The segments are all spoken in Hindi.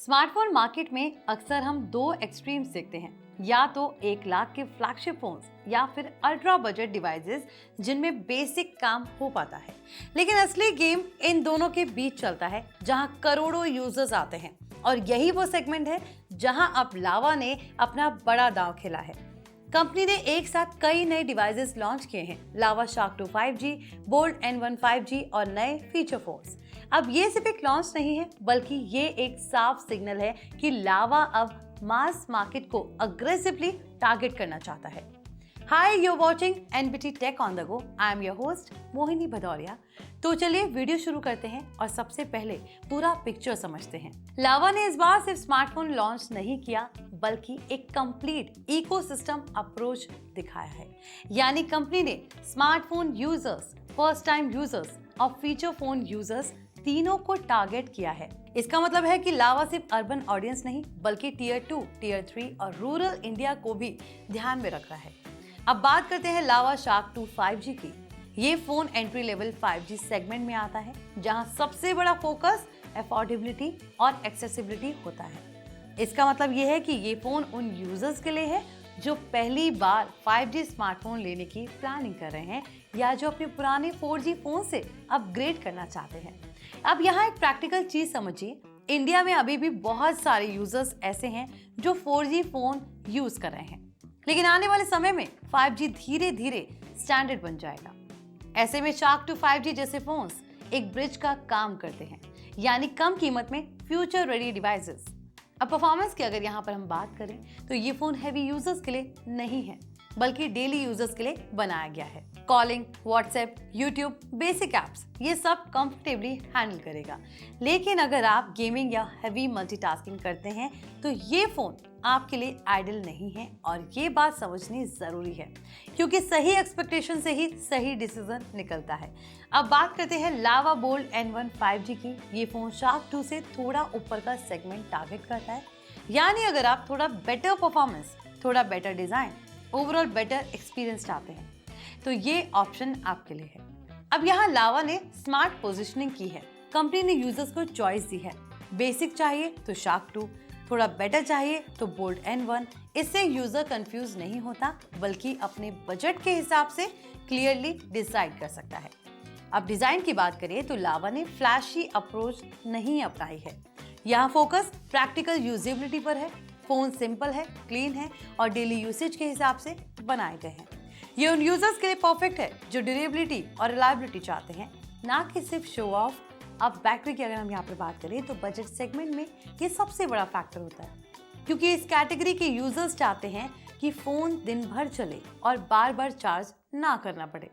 स्मार्टफोन मार्केट में अक्सर हम दो एक्सट्रीम्स देखते हैं, या तो 1 लाख के फ्लैगशिप फोन्स या फिर अल्ट्रा बजट डिवाइसेस जिनमें बेसिक काम हो पाता है। लेकिन असली गेम इन दोनों के बीच चलता है, जहां करोड़ों यूजर्स आते हैं। और यही वो सेगमेंट है जहां अब लावा ने अपना बड़ा दांव खेला है। कंपनी ने एक साथ कई नए डिवाइसेस लॉन्च किए हैं, लावा shark 2 5G, bolt N1 5G और नए फीचर फोन्स। अब ये सिर्फ एक लॉन्च नहीं है, बल्कि ये एक साफ सिग्नल है कि लावा अब मास मार्केट को अग्रेसिवली टारगेट करना चाहता है। Hi, you are watching NBT tech on the go. I am your host Mohini Bhadauria. तो चलिए वीडियो शुरू करते हैं और सबसे पहले पूरा पिक्चर समझते हैं। लावा ने इस बार सिर्फ स्मार्टफोन लॉन्च नहीं किया, बल्कि एक कंप्लीट इकोसिस्टम अप्रोच दिखाया है। यानी कंपनी ने smartphone users, first time users और फीचर फोन यूजर्स तीनों को टारगेट किया है। इसका मतलब है कि लावा सिर्फ अर्बन ऑडियंस नहीं, बल्कि टियर 2, टियर 3 और रूरल इंडिया को भी ध्यान में रख रहा है। अब बात करते हैं लावा शार्क 2 5G की। ये phone entry level 5G segment में आता है, जहां सबसे बड़ा फोकस अफोर्डेबिलिटी और एक्सेसिबिलिटी होता है। इसका मतलब ये है कि ये फोन उन यूजर्स के लिए है जो पहली बार 5G स्मार्टफोन लेने की प्लानिंग कर रहे हैं या जो अपने पुराने 4G फोन से अपग्रेड करना चाहते हैं। अब यहाँ एक प्रैक्टिकल चीज समझिए, इंडिया में अभी भी बहुत सारे यूजर्स ऐसे हैं जो 4G फोन यूज कर रहे हैं, लेकिन आने वाले समय में 5G धीरे धीरे स्टैंडर्ड बन जाएगा। ऐसे में शार्क 2 5G जैसे फोन्स एक ब्रिज का काम करते हैं, यानी कम कीमत में फ्यूचर रेडी डिवाइसेस। अब परफॉर्मेंस की अगर यहाँ पर हम बात करें तो ये फोन हैवी यूजर्स के लिए नहीं है, बल्कि डेली यूजर्स के लिए बनाया गया है। Calling, WhatsApp, YouTube, basic apps ये सब कंफर्टेबली हैंडल करेगा। लेकिन अगर आप गेमिंग या हैवी मल्टीटास्किंग करते हैं तो ये फोन आपके लिए आइडियल नहीं है, और ये बात समझनी जरूरी है, क्योंकि सही एक्सपेक्टेशन से ही सही डिसीजन निकलता है। अब बात करते हैं लावा बोल्ट N1 5G की। ये फोन शार्क 2 से थोड़ा ऊपर का सेगमेंट टारगेट करता है। यानी अगर आप थोड़ा बेटर परफॉर्मेंस, थोड़ा better design, overall better experience चाहते हैं तो ये ऑप्शन आपके लिए है। अब यहाँ लावा ने स्मार्ट पोजिशनिंग की है। कंपनी ने यूजर्स को चॉइस दी है। बेसिक चाहिए तो शार्क 2, थोड़ा बेटर चाहिए तो बोल्ट N1। इससे यूजर कंफ्यूज नहीं होता, बल्कि अपने बजट के हिसाब से क्लियरली डिसाइड कर सकता है। अब डिजाइन की बात करें तो लावा ने फ्लैशी अप्रोच नहीं अपनाई है। यहाँ फोकस प्रैक्टिकल यूजेबिलिटी पर है। फोन सिंपल है, क्लीन है और डेली यूसेज के हिसाब से बनाए गए हैं। ये उन यूजर्स के लिए परफेक्ट है जो ड्यूरेबिलिटी और रिलायबिलिटी चाहते हैं, ना कि सिर्फ शो ऑफ। अब बैटरी की अगर हम यहाँ पर बात करें तो बजट सेगमेंट में ये सबसे बड़ा फैक्टर होता है, क्योंकि इस कैटेगरी के यूजर्स चाहते हैं कि फोन दिन भर चले और बार बार चार्ज ना करना पड़े।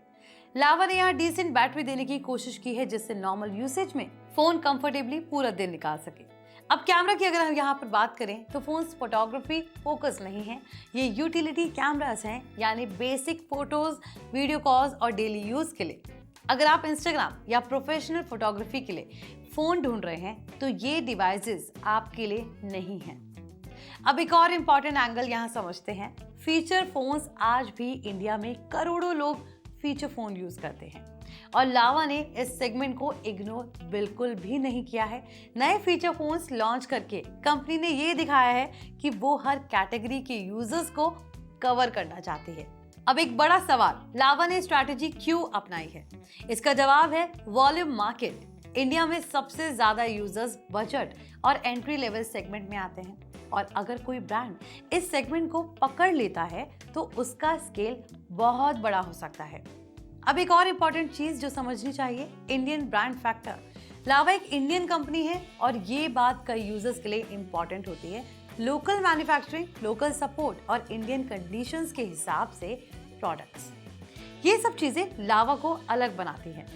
लावा ने यहाँ डिसेंट बैटरी देने की कोशिश की है, जिससे नॉर्मल यूसेज में फोन कंफर्टेबली पूरा दिन निकाल सके। अब कैमरा की अगर हम यहाँ पर बात करें तो फोन्स फोटोग्राफी फोकस नहीं है, ये यूटिलिटी कैमरास हैं, यानी बेसिक फोटोज, वीडियो कॉल्स और डेली यूज के लिए। अगर आप इंस्टाग्राम या प्रोफेशनल फोटोग्राफी के लिए फोन ढूंढ रहे हैं तो ये डिवाइसेस आपके लिए नहीं हैं। अब एक और इम्पॉर्टेंट एंगल यहाँ समझते हैं। फीचर फोन्स आज भी इंडिया में करोड़ों लोग फीचर फोन यूज करते हैं, और लावा ने इस सेगमेंट को इग्नोर बिल्कुल भी नहीं किया है। नए फीचर फोन्स लॉन्च करके कंपनी ने ये दिखाया है कि वो हर कैटेगरी के यूजर्स को कवर करना चाहती है। अब एक बड़ा सवाल, लावा ने स्ट्रैटेजी क्यों अपनाई है? इसका जवाब है वॉल्यूम मार्केट। इंडिया में सबसे ज्यादा यूजर्स बजट और एंट्री लेवल सेगमेंट में आते हैं, और अगर कोई ब्रांड इस सेगमेंट को पकड़ लेता है तो उसका स्केल बहुत बड़ा हो सकता है। अब एक और इम्पॉर्टेंट चीज जो समझनी चाहिए, इंडियन ब्रांड फैक्टर। लावा एक इंडियन कंपनी है और ये बात कई यूजर्स के लिए इम्पॉर्टेंट होती है। लोकल मैन्युफैक्चरिंग, लोकल सपोर्ट और इंडियन कंडीशंस के हिसाब से प्रोडक्ट्स, ये सब चीजें लावा को अलग बनाती हैं।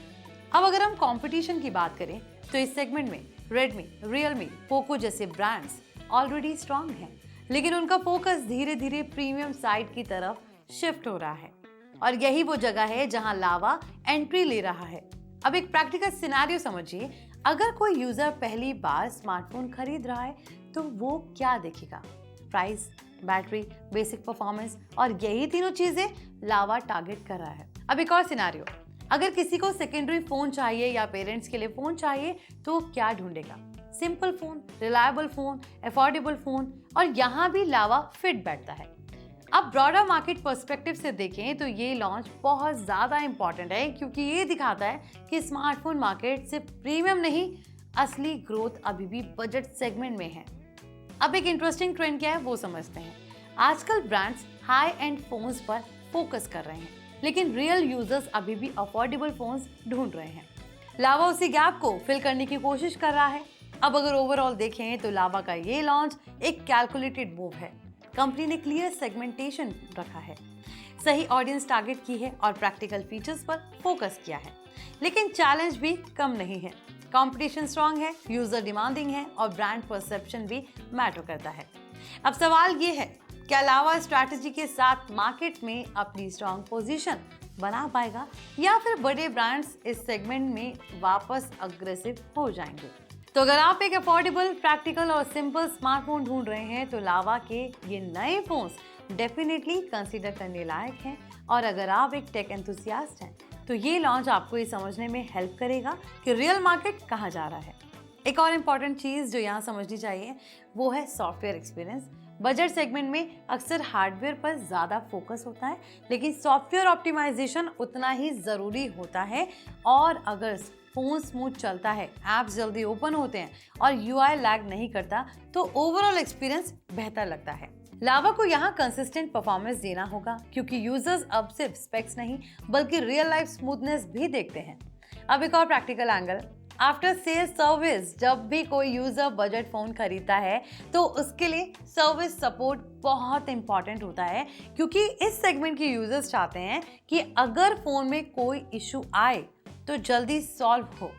अब अगर हम कंपटीशन की बात करें तो इस सेगमेंट में रेडमी, रियलमी, पोको जैसे ब्रांड्स ऑलरेडी स्ट्रांग हैं, लेकिन उनका फोकस धीरे धीरे प्रीमियम साइड की तरफ शिफ्ट हो रहा है, और यही वो जगह है जहां लावा एंट्री ले रहा है। अब एक प्रैक्टिकल सिनेरियो समझिए, अगर कोई यूजर पहली बार स्मार्टफोन खरीद रहा है तो वो क्या देखेगा? प्राइस, बैटरी, बेसिक परफॉर्मेंस, और यही तीनों चीजें लावा टारगेट कर रहा है। अब एक और सिनेरियो, अगर किसी को सेकेंडरी फोन चाहिए या पेरेंट्स के लिए फोन चाहिए तो क्या ढूंढेगा? Simple phone, reliable phone, affordable phone और यहाँ भी लावा फिट बैठता है। अब ब्रॉडर मार्केट पर्सपेक्टिव से देखें तो ये लॉन्च बहुत ज़्यादा इंपॉर्टेंट है, क्योंकि ये दिखाता है कि स्मार्टफोन मार्केट सिर्फ प्रीमियम नहीं, असली ग्रोथ अभी भी बजट सेगमेंट में है। अब एक इंटरेस्टिंग ट्रेंड क्या है वो समझते हैं। आजकल ब्रांड्स हाई एंड फोन्स पर फोकस कर रहे हैं, लेकिन रियल यूजर्स अभी भी अफोर्डेबल फोन्स ढूंढ रहे हैं। लावा उसी गैप को फिल करने की कोशिश कर रहा है। अब अगर ओवरऑल देखें तो लावा का ये लॉन्च एक कैलकुलेटेड मूव है। कंपनी ने क्लियर सेगमेंटेशन रखा है, सही ऑडियंस टारगेट की है और प्रैक्टिकल फीचर्स पर फोकस किया है। लेकिन चैलेंज भी कम नहीं है। कंपटीशन स्ट्रांग है, यूजर डिमांडिंग है और ब्रांड परसेप्शन भी मैटर करता है। अब सवाल ये है, क्या लावा स्ट्रैटेजी के साथ मार्केट में अपनी स्ट्रांग पोजीशन बना पाएगा या फिर बड़े ब्रांड्स इस सेगमेंट में वापस अग्रेसिव हो जाएंगे? तो अगर आप एक अफोर्डेबल, प्रैक्टिकल और सिंपल स्मार्टफोन ढूंढ रहे हैं तो लावा के ये नए फोन्स डेफिनेटली कंसीडर करने लायक हैं। और अगर आप एक टेक एंथुसियास्ट हैं तो ये लॉन्च आपको ये समझने में हेल्प करेगा कि रियल मार्केट कहाँ जा रहा है। एक और इम्पॉर्टेंट चीज़ जो यहाँ समझनी चाहिए वो है सॉफ्टवेयर एक्सपीरियंस। बजट सेगमेंट में अक्सर हार्डवेयर पर ज़्यादा फोकस होता है, लेकिन सॉफ्टवेयर ऑप्टिमाइजेशन उतना ही ज़रूरी होता है। और अगर फोन स्मूथ चलता है, ऐप्स जल्दी ओपन होते हैं और यूआई लैग नहीं करता तो ओवरऑल एक्सपीरियंस बेहतर लगता है। लावा को यहाँ कंसिस्टेंट परफॉर्मेंस देना होगा, क्योंकि यूजर्स अब सिर्फ स्पेक्स नहीं बल्कि रियल लाइफ स्मूथनेस भी देखते हैं। अब एक और practical angle, after sale service. जब भी कोई यूजर बजट फोन खरीदता है तो उसके लिए सर्विस सपोर्ट बहुत इंपॉर्टेंट होता है, क्योंकि इस सेगमेंट के यूजर्स चाहते हैं कि अगर फोन में कोई इशू आए तो जल्दी सॉल्व हो।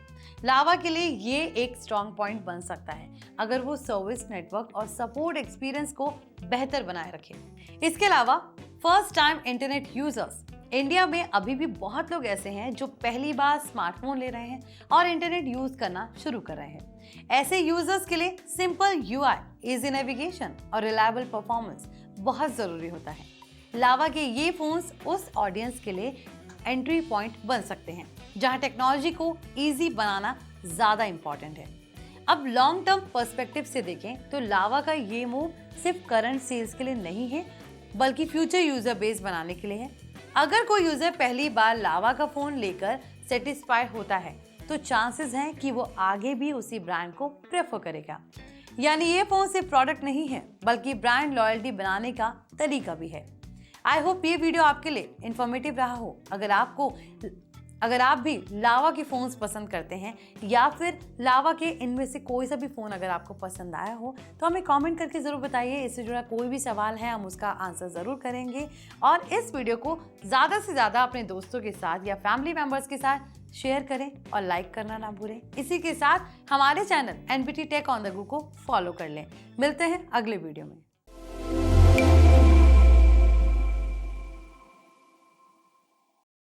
लावा के लिए ये एक स्ट्रॉन्ग पॉइंट बन सकता है अगर वो सर्विस नेटवर्क और सपोर्ट एक्सपीरियंस को बेहतर बनाए रखे। इसके अलावा first time internet users, India में अभी भी बहुत लोग ऐसे हैं जो पहली बार स्मार्टफोन ले रहे हैं और इंटरनेट यूज करना शुरू कर रहे हैं। ऐसे यूजर्स के लिए सिंपल यूआई, इजी नेविगेशन और रिलायबल परफॉर्मेंस बहुत ज़रूरी होता है। लावा के ये फोन्स उस ऑडियंस के लिए एंट्री पॉइंट बन सकते हैं जहां टेक्नोलॉजी को इजी बनाना ज़्यादा इंपॉर्टेंट है। अब लॉन्ग टर्म पर्सपेक्टिव से देखें तो लावा का ये मूव सिर्फ करंट सेल्स के लिए नहीं है बल्कि फ्यूचर यूजर बेस बनाने के लिए है। अगर कोई यूजर पहली बार लावा का फोन लेकर सेटिस्फाइड होता है तो चांसेस हैं कि वो आगे भी उसी ब्रांड को प्रेफर करेगा। यानी ये फोन सिर्फ प्रोडक्ट नहीं है बल्कि ब्रांड लॉयल्टी बनाने का तरीका भी है। आई होप ये वीडियो आपके लिए इन्फॉर्मेटिव रहा हो। अगर आप भी लावा के फ़ोन्स पसंद करते हैं या फिर लावा के इनमें से कोई सा भी फ़ोन अगर आपको पसंद आया हो तो हमें कमेंट करके ज़रूर बताइए। इससे जुड़ा कोई भी सवाल है हम उसका आंसर ज़रूर करेंगे। और इस वीडियो को ज़्यादा से ज़्यादा अपने दोस्तों के साथ या फैमिली मेम्बर्स के साथ शेयर करें और लाइक करना ना भूलें। इसी के साथ हमारे channel NBT Tech on the Go को फॉलो कर लें। मिलते हैं अगले वीडियो में।